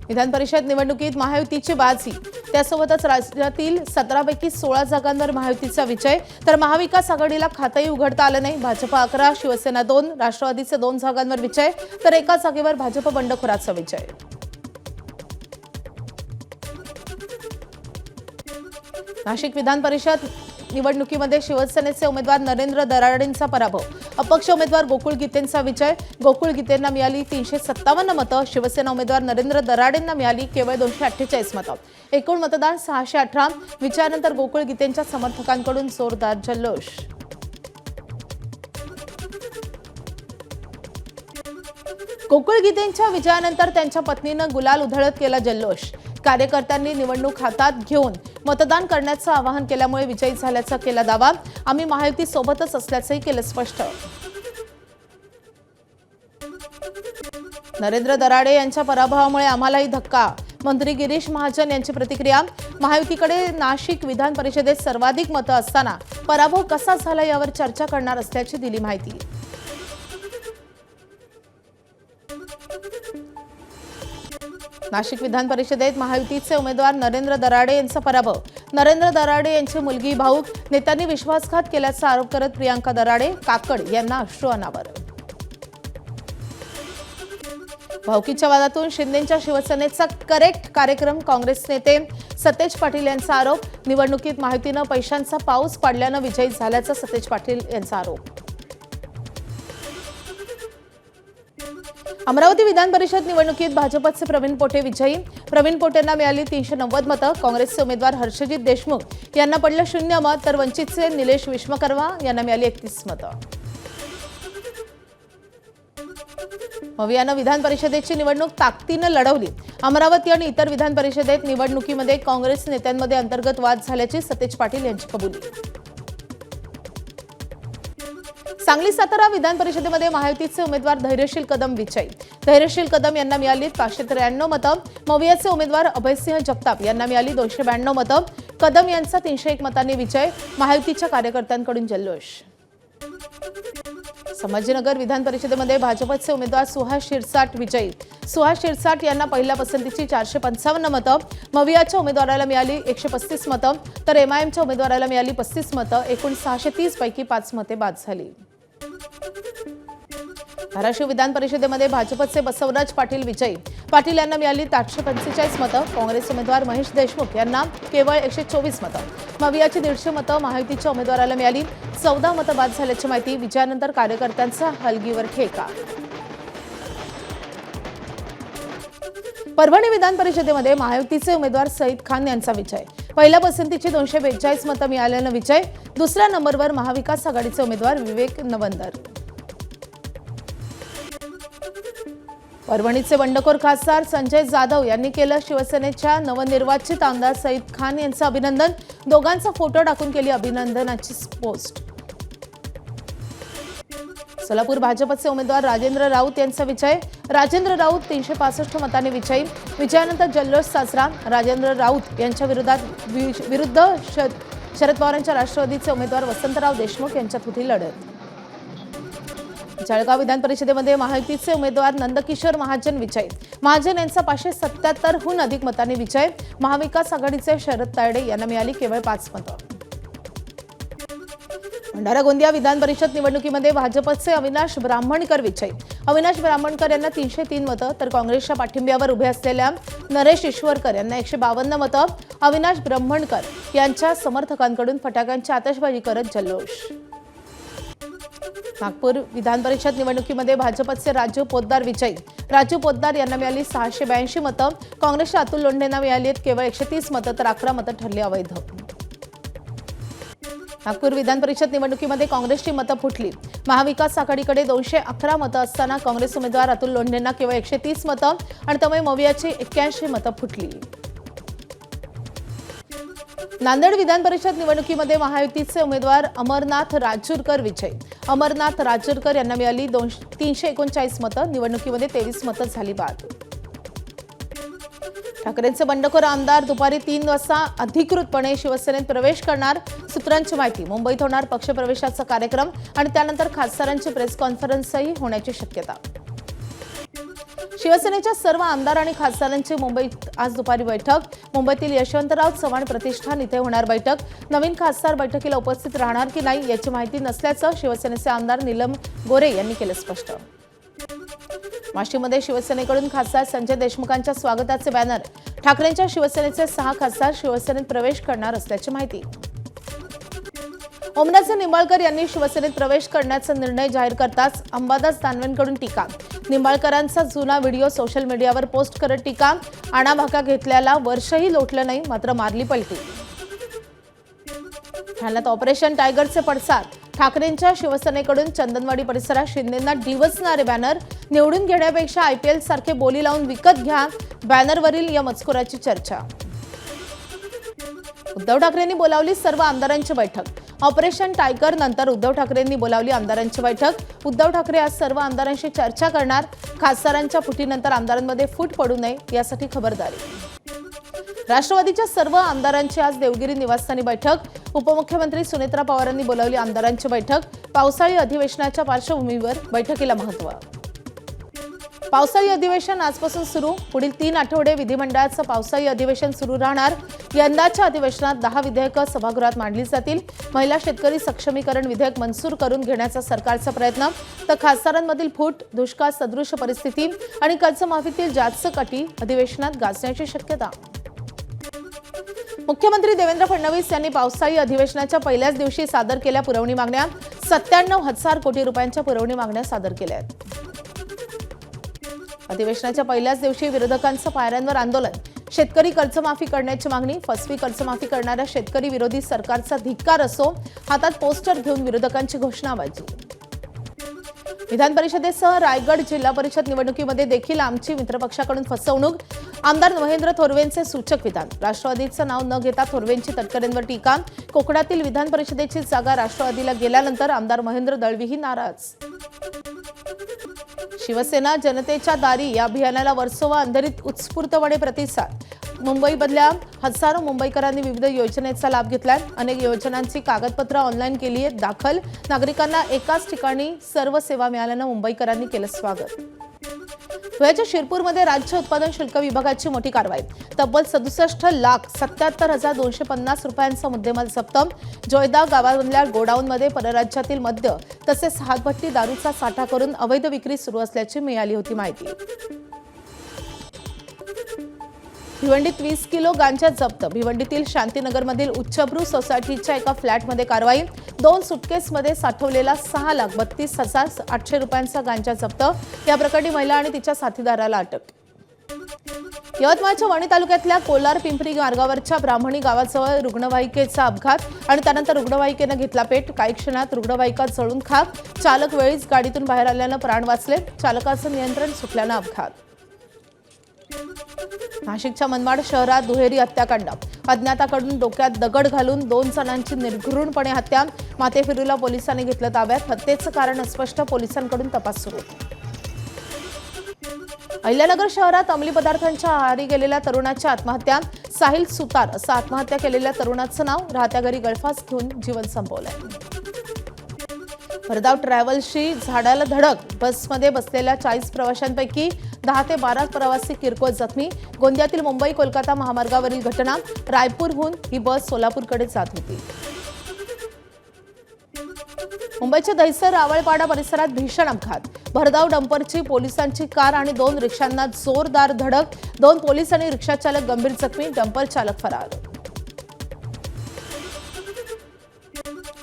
विधान परिषद निवडणुकीत महायुतीची बाजी, त्यासोबतच राज्यातील 17 पैकी 16 जागांवर महायुतीचा विजय, तर महाविकास आघाडीला खातंही उघडता आलं नाही। भाजप 11, शिवसेना 2, राष्ट्रवादीचे 2 जागांवर विजय, तर एका जागेवर भाजप बंडखोराचा विजय। नाशिक विधान परिषद निवडणुकीमध्ये शिवसेनेचे उमेदवार नरेंद्र दराडेंचा पराभव, अपक्ष उमेदवार गोकुळ गीतेंचा विजय। गोकुळ गीतेंना मिळाली 357 मतं, शिवसेना उमेदवार नरेंद्र दराडेंना मिळाली केवळ 248 मतं। एकूण मतदान 618। विजयानंतर गोकुळ गीतेंच्या समर्थकांकडून जोरदार जल्लोष। गोकुळ गीतेंच्या विजयानंतर त्यांच्या पत्नीनं गुलाल उधळत केला जल्लोष। कार्यकर्त्यांनी निवडणूक हातात घेऊन मतदान करण्याचं आवाहन केल्यामुळे विजयी झाल्याचा केला दावा। आम्ही महायुती सोबतच असल्याचंही केलं स्पष्ट। नरेंद्र दराडे यांच्या पराभवामुळे आम्हालाही धक्का, मंत्री गिरीश महाजन यांची प्रतिक्रिया। महायुतीकडे नाशिक विधान परिषदेत सर्वाधिक मतं असताना पराभव कसा झाला यावर चर्चा करणार असल्याची दिली माहिती। नाशिक विधान परिषदेत महायुतीचे उमेदवार नरेंद्र दराडे यांचा पराभव। नरेंद्र दराडे यांची मुलगी भाऊक, नेत्यांनी विश्वासघात केल्याचा आरोप करत प्रियांका दराडे काकड यांना अश्रू अनावर। भाऊकीच्या वादातून शिंदेंच्या शिवसेनेचा करेक्ट कार्यक्रम, काँग्रेस नेते सतेज पाटील यांचा आरोप। निवडणुकीत महायुतीनं पैशांचा पाऊस पाडल्यानं विजयी झाल्याचा सतेज पाटील यांचा आरोप। अमरावती विधान परिषद निवडणुकीत भाजपचे प्रवीण पोटे विजयी। प्रवीण पोटेंना मिळाली 390 मतं। काँग्रेसचे उमेदवार हर्षजित देशमुख यांना पडलं 0 मत, तर वंचितचे निलेश विश्वकर्मा यांना मिळाली 31 मतं। मवियानं विधान परिषदेची निवडणूक ताकदीनं लढवली। अमरावती आणि इतर विधान परिषदेत निवडणुकीमध्ये काँग्रेस नेत्यांमध्ये अंतर्गत वाद झाल्याची सतेज पाटील यांची कबुली। सांगली सातारा विधान परिषदेमध्ये महायुतीचे उमेदवार धैर्यशील कदम विजयी। धैर्यशील कदम यांना मिळाली 593 मतं। मवियाचे उमेदवार अभयसिंह जगताप यांना मिळाली 292 मतं। कदम यांचा 301 मतांनी विजय। महायुतीच्या कार्यकर्त्यांकडून जल्लोष। संभाजीनगर विधान परिषदेमध्ये भाजपचे उमेदवार सुहास शिरसाट विजयी। सुहास शिरसाट यांना पहिल्या पसंतीची 455 मतं। मवियाच्या उमेदवाराला मिळाली 135 मतं, तर एमआयएमच्या उमेदवाराला मिळाली 35 मतं। एकूण 630 पैकी 5 मते बाद झाली। धाराशिव विधान परिषदेमध्ये भाजपचे बसवराज पाटील विजयी। पाटील यांना मिळाली 845 मतं। काँग्रेस उमेदवार महेश देशमुख यांना केवळ 124 मतं। मवियाची 150 मतं महायुतीच्या उमेदवाराला मिळाली। 14 मतं बाद झाल्याची माहिती। विजयानंतर कार्यकर्त्यांचा हलगीवर ठेका। परभणी विधान परिषदेमध्ये महायुतीचे उमेदवार सईद खान यांचा विजय। पहिल्या पसंतीची 242 मतं मिळाल्यानं विजय। दुसऱ्या नंबरवर महाविकास आघाडीचे उमेदवार विवेक नवंदर। परभणीचे बंडखोर खासदार संजय जाधव यांनी केलं शिवसेनेच्या नवनिर्वाचित आमदार सईद खान यांचं अभिनंदन। दोघांचा फोटो टाकून केली अभिनंदनाची पोस्ट। सोलापूर भाजपचे उमेदवार राजेंद्र राऊत यांचा विजय। राजेंद्र राऊत 365 मतांनी विजयी। विजयानंतर जल्लोष साजरा। राजेंद्र राऊत यांच्या विरुद्ध शरद पवारांच्या राष्ट्रवादीचे उमेदवार वसंतराव देशमुख यांच्यात होती लढत। जळगाव विधान परिषदेमध्ये महायुतीचे उमेदवार नंदकिशोर महाजन विजयी। महाजन यांचा 577हून अधिक मतांनी विजय। महाविकास आघाडीचे शरद तायडे यांना मिळाली केवळ 5 मतं। भंडारा गोंदिया विधान परिषद निवडणुकीमध्ये भाजपचे अविनाश ब्राह्मणकर विजयी। अविनाश ब्राह्मणकर यांना 303 मतं, तर काँग्रेसच्या पाठिंब्यावर उभे असलेल्या नरेश ईश्वरकर यांना 152 मतं। अविनाश ब्राह्मणकर यांच्या समर्थकांकडून फटाक्यांची आतषबाजी करत जल्लोष। नागपूर विधान परिषद निवडणुकीमध्ये भाजपचे राजू पोद्दार विजयी। राजू पोद्दार यांना मिळाली 682 मतं। काँग्रेसच्या अतुल लोंढेंना मिळाली केवळ 130 मतं, तर 11 मतं ठरली अवैध। नागपूर विधान परिषद निवडणुकीमध्ये काँग्रेसची मतं फुटली। महाविकास आघाडीकडे 211 मतं असताना काँग्रेस उमेदवार अतुल लोंढेंना केवळ 130 मतं आणि त्यामुळे मवियाची 81 मतं फुटली। नांदेड विधान परिषद निवडणुकीमध्ये महायुतीचे उमेदवार अमरनाथ राजूरकर विजयी। अमरनाथ राजूरकर यांना मिळाली 339 मतं। निवडणुकीमध्ये 23 मतं झाली बाद। ठाकरेंचे बंडखोर आमदार दुपारी 3 वाजता अधिकृतपणे शिवसेनेत प्रवेश करणार, सूत्रांची माहिती। मुंबईत होणार पक्षप्रवेशाचा कार्यक्रम आणि त्यानंतर खासदारांची प्रेस कॉन्फरन्सही होण्याची शक्यता। शिवसेनेच्या सर्व आमदार आणि खासदारांची मुंबईत आज दुपारी बैठक. मुंबईतील यशवंतराव चव्हाण प्रतिष्ठान इथे होणार बैठक. नवीन खासदार बैठकीला उपस्थित राहणार की नाही याची माहिती नसल्याचं शिवसेनेचे आमदार नीलम गोरे यांनी केलं स्पष्ट. वाशीमध्ये शिवसेनेकडून खासदार संजय देशमुखांच्या स्वागताचे बॅनर. ठाकरेंच्या शिवसेनेचे 6 खासदार शिवसेनेत प्रवेश करणार असल्याची माहिती. ओमराजे निंबाळकर यांनी शिवसेनेत प्रवेश करण्याचा निर्णय जाहीर करताच अंबादास दानवेंकडून टीका. निंबाळकरांचा जुना व्हिडिओ सोशल मीडियावर पोस्ट करत टीका. आणाभाका घेतल्याला वर्षही लोटलं नाही, मात्र मारली पलटी. ठाण्यात ऑपरेशन टायगरचे पडसाद. ठाकरेंच्या शिवसेनेकडून चंदनवाडी परिसरात शिंदेंना डिवचणारे बॅनर. निवडून घेण्यापेक्षा आयपीएल सारखे बोली लावून विकत घ्या, बॅनरवरील या मजकुराची चर्चा. उद्धव ठाकरेंनी बोलावली सर्व आमदारांची बैठक. ऑपरेशन टायगर नंतर उद्धव ठाकरेंनी बोलावली आमदारांची बैठक. उद्धव ठाकरे आज सर्व आमदारांशी चर्चा करणार. खासदारांच्या फुटीनंतर आमदारांमध्ये फूट पडू नये यासाठी खबरदारी. राष्ट्रवादीच्या सर्व आमदारांची आज देवगिरी निवासस्थानी बैठक. उपमुख्यमंत्री सुनेत्रा पवारांनी बोलावली आमदारांची बैठक. पावसाळी अधिवेशनाच्या पार्श्वभूमीवर बैठकीला महत्त्व. पावसाळी अधिवेशन आजपासून सुरू. पुढील 3 आठवडे विधिमंडळाचं पावसाळी अधिवेशन सुरू राहणार. यंदाच्या अधिवेशनात 10 विधेयकं सभागृहात मांडली जातील. महिला शेतकरी सक्षमीकरण विधेयक मंजूर करून घेण्याचा सरकारचा प्रयत्न, तर खासदारांमधील फूट, दुष्काळ सदृश परिस्थिती आणि कर्जमाफीतील जास्त अटी अधिवेशनात गाजण्याची शक्यता. मुख्यमंत्री देवेंद्र फडणवीस यांनी पावसाळी अधिवेशनाच्या पहिल्याच दिवशी सादर केल्या पुरवणी मागण्या. 97,000 कोटी रुपयांच्या पुरवणी मागण्या सादर केल्या आहेत. अधिवेशनाच्या पहिल्याच दिवशी विरोधकांचं पायऱ्यांवर आंदोलन. शेतकरी कर्जमाफी करण्याची मागणी. फसवी कर्जमाफी करणाऱ्या शेतकरी विरोधी सरकारचा धिक्कार असो. हातात पोस्टर घेऊन विरोधकांची घोषणाबाजी. विधान परिषदेसह रायगड जिल्हा परिषद निवडणुकीमध्ये देखील आमची मित्रपक्षाकडून फसवणूक. आमदार महेंद्र थोरवेंचे सूचक विधान. राष्ट्रवादीचं नाव न घेता थोरवेंची तटकरेंवर टीका. कोकणातील विधान परिषदेची जागा राष्ट्रवादीला गेल्यानंतर आमदार महेंद्र दळवीही नाराज. शिवसेना जनतेच्या दारी या अभियानाला वर्सोवा अंधेरीत उत्स्फूर्तपणे प्रतिसाद. मुंबईमधल्या हजारो मुंबईकरांनी विविध योजनेचा लाभ घेतलाय. अनेक योजनांची कागदपत्र ऑनलाईन केली आहेत दाखल. नागरिकांना एकाच ठिकाणी सर्व सेवा मिळाल्यानं मुंबईकरांनी केलं स्वागत. धुळ्याच्या शिरपूरमध्ये राज्य उत्पादन शुल्क विभागाची मोठी कारवाई. तब्बल 67,77,250 रुपयांचा मुद्देमाल जप्त. जोयदा गावामधल्या गोडाऊनमध्ये परराज्यातील मद्य तसेच हातभट्टी दारूचा साठा करून अवैध विक्री सुरू असल्याची मिळाली होती माहिती. भिवंडीत 20 किलो गांजा जप्त. भिवंडीतील शांतीनगरमधील उच्चभ्रू सोसायटीच्या एका फ्लॅटमध्ये कारवाई. 2 सुटकेसमध्ये साठवलेला 6,32,800 रुपयांचा गांजा जप्त. या प्रकरणी महिला आणि तिच्या साथीदाराला अटक. यवतमाळच्या वणी तालुक्यातल्या कोलार पिंपरी मार्गावरच्या ब्राह्मणी गावाजवळ रुग्णवाहिकेचा अपघात आणि त्यानंतर रुग्णवाहिकेनं घेतला पेट. काही क्षणात रुग्णवाहिका जळून खाक. चालक वेळीच गाडीतून बाहेर आल्यानं प्राण वाचले. चालकाचं नियंत्रण सुटल्यानं अपघात. नाशिकच्या मनमाड शहरात दुहेरी हत्याकांड. अज्ञाताकडून डोक्यात दगड घालून 2 जणांची निर्घृणपणे हत्या. माथेफिरूला पोलिसांनी घेतलं ताब्यात. हत्येचं कारण अस्पष्ट. पोलिसांकडून तपास सुरू. अहिल्यानगर शहरात अंमली पदार्थांच्या आहारी गेलेल्या तरुणाची आत्महत्या. साहिल सुतार असं आत्महत्या केलेल्या तरुणाचं नाव. राहत्या घरी गळफास घेऊन जीवन संपवलंय. भरधाव ट्रॅव्हल्सची झाडाला धडक. बसमध्ये बसलेल्या 40 प्रवाशांपैकी 10 ते 12 प्रवासी किरकोळ जखमी. गोंदियातील मुंबई कोलकाता महामार्गावरील घटना. रायपूरहून ही बस सोलापूरकडे जात होती. मुंबईच्या दहिसर रावळपाडा परिसरात भीषण अपघात. भरधाव डंपरची पोलिसांची कार आणि 2 रिक्षांना जोरदार धडक. 2 पोलीस आणि रिक्षाचालक गंभीर जखमी. डंपर चालक फरार.